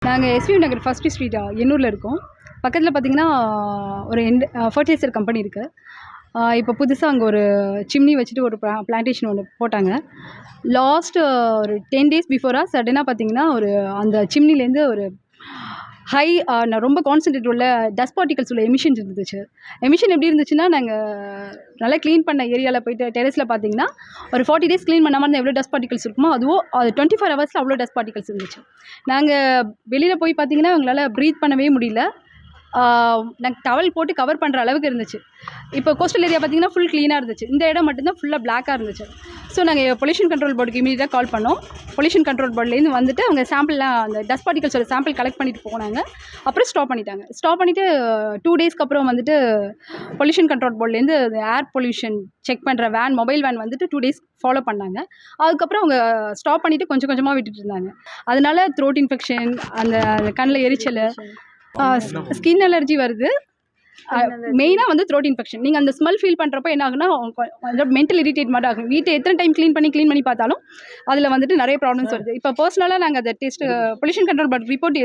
நாங்கள் எஸ்வி நகர் first street எண்ணூரில் இருக்கோம். பக்கத்தில் பார்த்தீங்கன்னா ஒரு ஃபர்டிலைசர் கம்பெனி இருக்குது. இப்போ புதுசாக அங்கே ஒரு சிம்னி வச்சுட்டு ஒரு பிளான்டேஷன் ஒன்று போட்டாங்க. லாஸ்ட்டு ஒரு 10 டேஸ் பிஃபோராக சடனாக பார்த்தீங்கன்னா அந்த சிம்னிலேருந்து ஒரு ரொம்ப கான்சன்ட்ரேட் உள்ள டஸ்ட் பார்ட்டிகல்ஸ் உள்ள எமிஷன்ஸ் இருந்துச்சு. எமிஷன் எப்படி இருந்துச்சுன்னா, நாங்கள் நல்லா க்ளீன் பண்ண ஏரியாவில் போய்ட்டு டெரஸில் பார்த்தீங்கன்னா ஒரு 40 டேஸ் க்ளீன் பண்ணாமல் இருந்தால் எவ்வளோ டஸ்ட் பார்ட்டிகல்ஸ் இருக்குமோ அது 24 ஹவர்ஸில் அவ்வளோ டஸ்ட் பார்ட்டிகல்ஸ் இருந்துச்சு. நாங்கள் வெளியில் போய் பார்த்தீங்கன்னா எங்களால் ப்ரீத் பண்ணவே முடியல. நாங்கள் டவல் போட்டு கவர் பண்ணுற அளவுக்கு இருந்துச்சு. இப்போ கோஸ்டல் ஏரியா பார்த்தீங்கன்னா ஃபுல் க்ளீனாக இருந்துச்சு. இந்த இடம் மட்டும்தான் ஃபுல்லாக பிளாக்காக இருந்துச்சு. ஸோ நாங்கள் பொல்யூஷன் கண்ட்ரோல் போர்டுக்கு இமீடியட்டாக கால் பண்ணோம். பொல்யூஷன் கண்ட்ரோல் போர்ட்லேருந்து வந்துட்டு அவங்க சாம்பிள்லாம் அந்த டஸ்ட் பார்ட்டிகல்ஸோட சாம்பிள் கலெக்ட் பண்ணிட்டு போனாங்க. அப்புறம் ஸ்டாப் பண்ணிட்டாங்க. ஸ்டாப் பண்ணிவிட்டு 2 டேஸ்க்கு அப்புறம் வந்துட்டு பொல்யூஷன் கண்ட்ரோல் போர்ட்லேருந்து ஏர் பொல்யூஷன் செக் பண்ணுற மொபைல் வேன் வந்துட்டு 2 டேஸ் ஃபாலோ பண்ணாங்க. அதுக்கப்புறம் அவங்க ஸ்டாப் பண்ணிவிட்டு கொஞ்சம் கொஞ்சமாக விட்டுட்டு இருந்தாங்க. அதனால த்ரோட் இன்ஃபெக்ஷன், அந்த கண்ணில் எரிச்சல், ஸ்கின் அலர்ஜி வருது. மெயினாக வந்து த்ரோட் இன்ஃபெக்ஷன். நீங்கள் அந்த ஸ்மெல் ஃபீல் பண்ணுறப்போ என்ன ஆகுனா, மென்டல் இரிட்டேட் மாதிரி ஆகும். வீட்டை எத்தனை டைம் க்ளீன் பண்ணி பார்த்தாலும் அதில் வந்துட்டு நிறைய ப்ராப்ளம்ஸ் வருது. இப்போ பர்சனலாக நாங்கள் அதை பொல்யூஷன் கண்ட்ரோல் போர்ட் ரிப்போர்ட்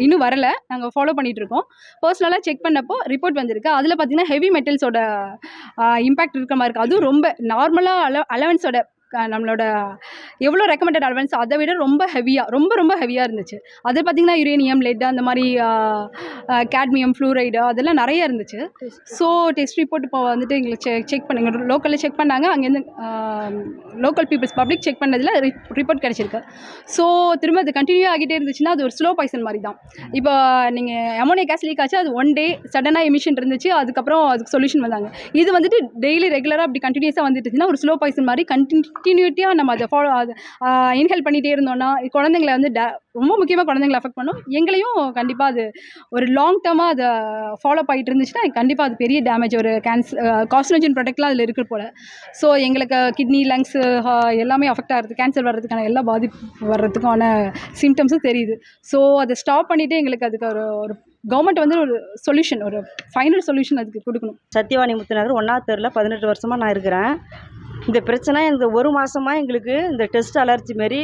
இன்னும் வரல, நாங்கள் ஃபாலோ பண்ணிகிட்ருக்கோம். பர்சனலாக செக் பண்ணப்போ ரிப்போர்ட் வந்திருக்கு. அதில் பார்த்தீங்கன்னா ஹெவி மெட்டல்ஸோட இம்பேக்ட் இருக்கிற மாதிரி இருக்குது. அதுவும் ரொம்ப நார்மலாக அலவன்ஸோட நம்மளோட எவ்வளோ ரெக்கமெண்டட் அலவன்ஸ் அதை விட ரொம்ப ஹெவியாக இருந்துச்சு. அது பார்த்திங்கன்னா யுரேனியம், லெட், அந்த மாதிரி கேட்மியம், ஃப்ளூரைடு அதெல்லாம் நிறைய இருந்துச்சு. ஸோ டெஸ்ட் ரிப்போர்ட் இப்போ வந்துட்டு எங்களுக்கு செக் பண்ணுங்க, லோக்கலில் செக் பண்ணாங்க. அங்கேருந்து லோக்கல் பீப்புள்ஸ் பப்ளிக் செக் பண்ணதில் ரிப்போர்ட் கிடச்சிருக்கு. ஸோ திரும்ப அது கண்டினியூ ஆகிட்டே இருந்துச்சுன்னா அது ஒரு ஸ்லோ பாய்சன் மாதிரி தான். இப்போ நீங்கள் அமோனியா கேஸ் லீக் ஆச்சு, அது 1 டே சடனாக எமிஷன் இருந்துச்சு. அதுக்கப்புறம் அதுக்கு சொல்யூஷன் வந்தாங்க. இது வந்துட்டு டெய்லி ரெகுலராக அப்படி கண்டினியூஸாக வந்துட்டுச்சுன்னா ஒரு ஸ்லோ பாய்சன் மாதிரி கண்டினியூட்டியாக நம்ம அதை இன்ஹேல் பண்ணிகிட்டே இருந்தோம்னா குழந்தைங்களை வந்து ரொம்ப முக்கியமாக குழந்தைங்களை அஃபெக்ட் பண்ணும். எங்களையும் கண்டிப்பாக அது ஒரு லாங் டேர்மாக அதை ஃபாலோ பண்ணிட்டு இருந்துச்சுன்னா கண்டிப்பாக அது பெரிய டேமேஜ், ஒரு கார்சினோஜன் ப்ராடக்ட்லாம் அதில் இருக்குது போல். ஸோ எங்களுக்கு கிட்னி, லங்ஸு எல்லாமே அஃபெக்ட் ஆகிறது, கேன்சர் வர்றதுக்கான எல்லா பாதிப்பு வர்றதுக்கான சிம்டம்ஸும் தெரியுது. ஸோ அதை ஸ்டாப் பண்ணிவிட்டு எங்களுக்கு அதுக்கு ஒரு கவர்மெண்ட் வந்து ஒரு சொல்யூஷன், ஒரு ஃபைனல் சொல்யூஷன் அதுக்கு கொடுக்கணும். சத்யவாணி முத்துநகர் 1வது தெருவில் 18 வருஷமாக நான் இருக்கிறேன். இந்த பிரச்சனை இந்த 1 மாதமாக எங்களுக்கு இந்த டெஸ்ட் அலர்ஜி மாரி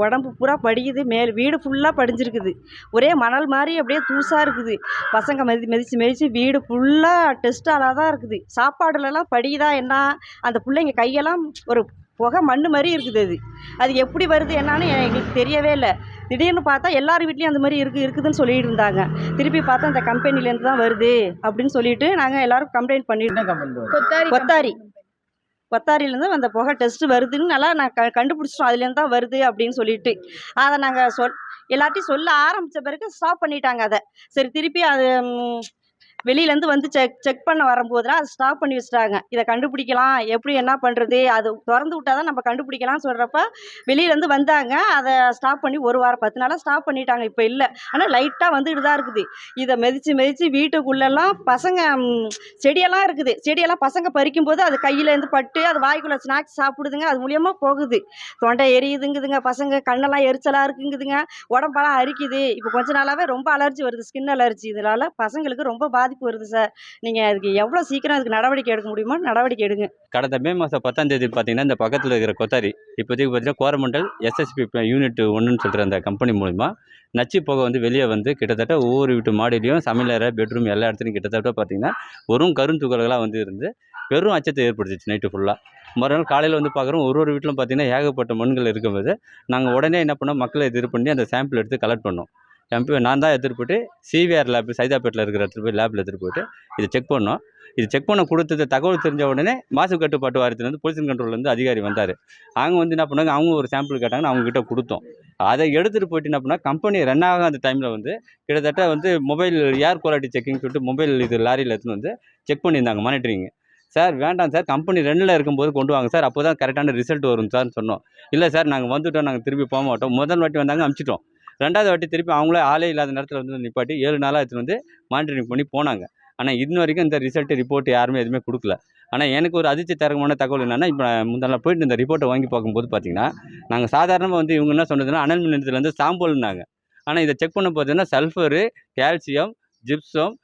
உடம்பு பூரா படிக்குது. வீடு ஃபுல்லாக படிஞ்சிருக்குது. ஒரே மணல் மாதிரி அப்படியே தூசாக இருக்குது. பசங்க மிதித்து வீடு ஃபுல்லாக டெஸ்ட்டாலாக தான் இருக்குது. சாப்பாடுலலாம் படிக்குதா என்ன, அந்த பிள்ளைங்க கையெல்லாம் ஒரு புகை மண் மாதிரி இருக்குது. அது எப்படி வருது என்னான்னு எங்களுக்கு தெரியவே இல்லை. திடீர்னு பார்த்தா எல்லார் வீட்லேயும் அந்த மாதிரி இருக்குதுன்னு சொல்லிட்டு இருந்தாங்க. திருப்பி பார்த்தா அந்த கம்பெனிலேருந்து தான் வருது அப்படின்னு சொல்லிட்டு நாங்கள் எல்லோரும் கம்ப்ளைண்ட் பண்ணிட்டு, கொத்தாரிலேருந்து அந்த புகை டெஸ்ட்டு வருதுன்னு நல்லா நான் கண்டுபிடிச்சிட்டோம். அதுலேருந்து தான் வருது அப்படின்னு சொல்லிட்டு அதை நாங்கள் எல்லாத்தையும் சொல்ல ஆரம்பித்த பிறகு ஸ்டாப் பண்ணிட்டாங்க அதை. சரி, திருப்பி அது வெளியிலேருந்து வந்து செக் பண்ண வரும்போதுலாம் அதை ஸ்டாப் பண்ணி வச்சுட்டாங்க. இதை கண்டுபிடிக்கலாம், எப்படி என்ன பண்ணுறது, அது திறந்து விட்டால் தான் நம்ம கண்டுபிடிக்கலாம்னு சொல்கிறப்ப வெளியிலேருந்து வந்தாங்க. அதை ஸ்டாப் பண்ணி 1 வாரம் 10 நாளாக ஸ்டாப் பண்ணிட்டாங்க. இப்போ இல்லை, ஆனால் லைட்டாக வந்துட்டு தான் இருக்குது. இதை மிதித்து வீட்டுக்குள்ளெல்லாம் பசங்க செடியெல்லாம் இருக்குது. செடியெல்லாம் பசங்க பறிக்கும்போது அது கையிலேருந்து பட்டு அது வாய்க்குள்ளே ஸ்நாக்ஸ் சாப்பிடுதுங்க. அது மூலியமாக போகுது. தொண்டை எரியுதுங்குதுங்க, பசங்க கண்ணெல்லாம் எரிச்சலாக இருக்குங்குதுங்க, உடம்பெல்லாம் அரிக்குது. இப்போ கொஞ்ச நாளாகவே ரொம்ப அலர்ஜி வருது, ஸ்கின் அலர்ஜி. இதனால் பசங்களுக்கு ரொம்ப பாதிப்பு வருது சார். நீங்கள் அதுக்கு எவ்வளோ சீக்கிரம் அதுக்கு நடவடிக்கை எடுக்க முடியுமோ நடவடிக்கை எடுங்க. கடந்த மே மாதம் 10ஆம் தேதி பார்த்தீங்கன்னா இந்த பக்கத்தில் இருக்கிற கொத்தாரி இப்போதைக்கு பார்த்தீங்கன்னா கோரமண்டல் SSP யூனிட் 1ன்னு சொல்கிற அந்த கம்பெனி மூலிமா நச்சு புகை வந்து வெளியே வந்து கிட்டத்தட்ட ஒவ்வொரு வீட்டு மாடியிலையும் சமையலறை, பெட்ரூம் எல்லா இடத்துலையும் கிட்டத்தட்ட பார்த்தீங்கன்னா வெறும் கருந்துகள்களாக வந்து இருந்து பெரும் அச்சத்தை ஏற்படுத்திச்சு. நைட்டு ஃபுல்லாக மறுநாள் காலையில் வந்து பார்க்குறோம் ஒரு வீட்டிலும் பார்த்தீங்கன்னா ஏகப்பட்ட மண்கள் இருக்கும்போது நாங்கள் உடனே என்ன பண்ணோம், மக்களை எதிர் பண்ணி அந்த சாம்பிள் எடுத்து கலெக்ட் பண்ணோம். நான் தான் எடுத்துகிட்டு போய்ட்டு CVR லேப் சைதாப்பேட்டில் இருக்கிற இடத்துல போய் லேபில் எடுத்துகிட்டு போய்ட்டு இதை செக் பண்ணோம். இது செக் பண்ண கொடுத்தது தகவல் தெரிஞ்ச உடனே மாசு கட்டுப்பாட்டு வாரியத்துலேருந்து பொல்யூஷன் கண்ட்ரோல்லேருந்து அதிகாரி வந்தார். அவங்க வந்து என்ன பண்ணாங்க, அவங்க ஒரு சாம்பிள் கேட்டாங்கன்னு அவங்ககிட்ட கொடுத்தோம். அதை எடுத்துகிட்டு போய்ட்டு என்ன பண்ணால் கம்பெனி ரன் ஆக அந்த டைமில் வந்து கிட்டத்தட்ட வந்து மொபைல் ஏர் குவாலிட்டி செக்கிங் சொல்லிட்டு மொபைல் லாரியில் எடுத்துன்னு வந்து செக் பண்ணியிருந்தாங்க, மானிட்டரிங். சார் வேண்டாம் சார், கம்பெனி 2ல் இருக்கும்போது கொண்டு வாங்க சார், அப்போ தான் கரெக்டான ரிசல்ட் வரும் சார்னு சொன்னோம். இல்லை சார், நாங்கள் வந்துவிட்டோம், நாங்கள் திருப்பி போக மாட்டோம். முதல் வாட்டி வந்தாங்க, அனுப்பிச்சிட்டோம். 2வது வாட்டி திருப்பி அவங்களே ஆளே இல்லாத நேரத்தில் வந்து நிப்பாட்டி 7 நாளாக எடுத்துகிட்டு வந்து மானிட்டரிங் பண்ணி போனாங்க. ஆனால் இன்ன வரைக்கும் இந்த ரிப்போர்ட் யாருமே எதுவுமே கொடுக்கல. ஆனால் எனக்கு ஒரு அதிர்ச்சி தரமான தகவல் என்னென்னா, இப்போ முந்தின நாள் போயிட்டு இந்த ரிப்போர்ட்டை வாங்கி பார்க்கும்போது பார்த்தீங்கன்னா நாங்கள் சாதாரணமாக வந்து இவங்க என்ன சொன்னதுன்னா அனல் மின் நிலையத்துலேருந்து சாம்பல்னாங்க. ஆனால் இதை செக் பண்ண பார்த்தீங்கன்னா சல்ஃபரு, கால்சியம், ஜிப்சம்,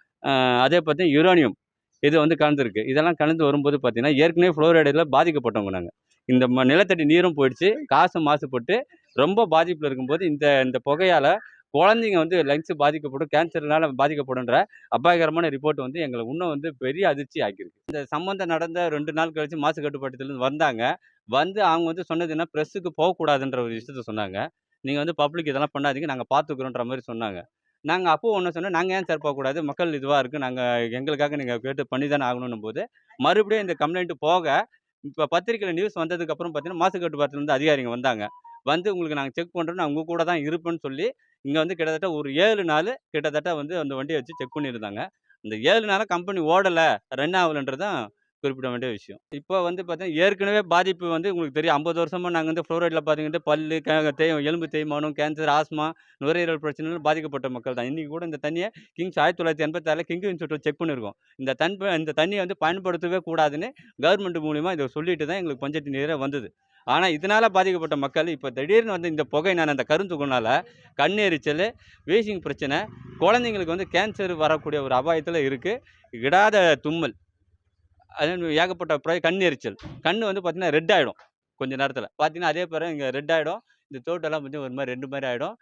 அதே பார்த்தீங்கன்னா யுரேனியம் இது வந்து கலந்துருக்கு. இதெல்லாம் கலந்து வரும்போது பார்த்தீங்கன்னா ஏற்கனவே ஃப்ளோரைடில் பாதிக்கப்பட்டவங்க நாங்கள். இந்த நிலத்தடி நீரும் போயிடுச்சு, காசும் மாசுபட்டு ரொம்ப பாதிப்பில் இருக்கும்போது இந்த புகையால் குழந்தைங்க வந்து லங்ஸ் பாதிக்கப்படும், கேன்சர்னால பாதிக்கப்படுன்ற அபாயகரமான ரிப்போர்ட் வந்து எங்களை இன்னும் வந்து பெரிய அதிர்ச்சி ஆக்கியிருக்கு. இந்த சம்பவம் நடந்த 2 நாள் கழிச்சு மாசு கட்டுப்பாட்டுலேருந்து வந்தாங்க. வந்து அவங்க வந்து சொன்னது என்ன, பிரஸ்ஸுக்கு போகக்கூடாதுன்ற ஒரு விஷயத்த சொன்னாங்க. நீங்க வந்து பப்ளிக் இதெல்லாம் பண்ணாதீங்க, நாங்க பார்த்துக்குறோன்ற மாரி சொன்னாங்க. நாங்க அப்போ ஒண்ணு சொன்னோம், நாங்க ஏன் சார் போகக்கூடாது? மக்கள் இதுவா இருக்கு. நாங்க எங்களுக்காக நீங்க கேட்டு பண்ணி தானே ஆகணுன்னும்போது, மறுபடியும் இந்த கம்ப்ளைண்ட் போக, இப்ப பத்திரிக்கையில நியூஸ் வந்ததுக்கு அப்புறம் பார்த்தீங்கன்னா, மாசு கட்டுப்பாட்டுலேருந்து அதிகாரிங்க வந்தாங்க. வந்து உங்களுக்கு நாங்க செக் பண்றோம். நான் உங்க கூட தான் இருப்பேன்னு சொல்லி, இங்க வந்து கிட்டத்தட்ட ஒரு 7 நாளு கிட்டத்தட்ட வந்து அந்த வண்டிய வச்சு செக் பண்ணியிருந்தாங்க. இந்த 7 நாளா கம்பெனி ஓடல, ரன் ஆகலன்றது தான் குறிப்பிட வேண்டிய விஷயம். இப்போ வந்து பார்த்தீங்கன்னா, ஏற்கனவே பாதிப்பு வந்து உங்களுக்கு தெரியும். 50 வருஷமா நாங்க வந்து ஃப்ளோரைட்ல பார்த்தீங்கன்னா, பல்லு, எலும்பு தேய்மானம், கேன்சர், ஆஸ்மா, நுரையீரல் பிரச்சனையில பாதிக்கப்பட்ட மக்கள் தான். இன்னைக்கு கூட இந்த தண்ணிய கிங்ஸ் 1986ல கிங் இன்ஸ்டிடியூட்ல செக் பண்ணியிருக்கோம். இந்த தண்ணிய வந்து பயன்படுத்தவே கூடாதுன்னு கவர்மெண்ட் மூலியமா இத சொல்லிட்டு தான் எங்களுக்கு பஞ்சத்து நீரே வந்தது. ஆனா, இதனால பாதிக்கப்பட்ட மக்கள் இப்ப திடீர்னு வந்து இந்த புகையினால, அந்த கருந்துகள்னால கண் எரிச்சலு, வீசிங் பிரச்சனை, குழந்தைங்களுக்கு வந்து கேன்சர் வரக்கூடிய ஒரு அபாயத்தில இருக்கு. விடாத தும்மல். அது ஏகப்பட்ட கண் எரிச்சல். கண்ணு வந்து பார்த்தீங்கன்னா, ரெட் ஆயிடும். கொஞ்ச நேரத்தில. பார்த்தீங்கன்னா, அதே பாருங்க இங்க ரெட் ஆயிடும். இந்த தோட்டெல்லாம் வந்து ஒரு மாரி ரெட் மாரி ஆயிடும்.